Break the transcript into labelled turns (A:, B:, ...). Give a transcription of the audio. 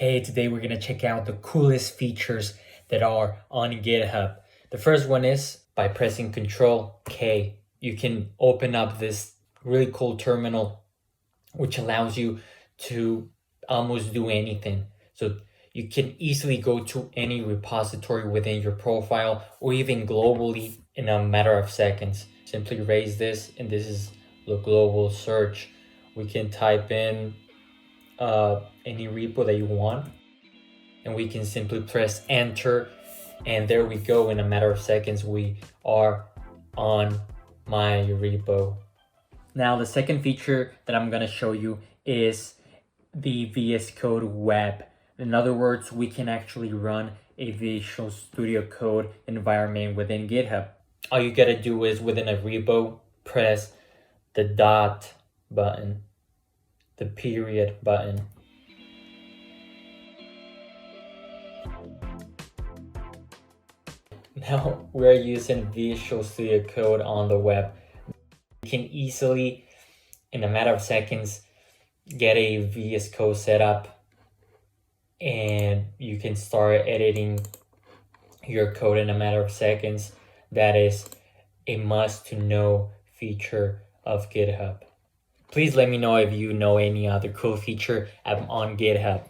A: Hey, today we're going to check out the coolest features that are on GitHub. The first one is by pressing Control K, you can open up this really cool terminal which allows you to almost do anything. So you can easily go to any repository within your profile or even globally in a matter of seconds. Simply raise this, and this is the global search. We can type in any repo that you want, and we can simply press enter, and there we go. In a matter of seconds we are on my repo. Now the second feature that I'm going to show you is the VS Code web. In other words, we can actually run a Visual Studio Code environment within GitHub. All you gotta do is within a repo, press the dot button, the period button. Now we're using Visual Studio Code on the web. You can easily, in a matter of seconds, get a VS Code set up, and you can start editing your code in a matter of seconds. That is a must-to-know feature of GitHub. Please let me know if you know any other cool feature on GitHub.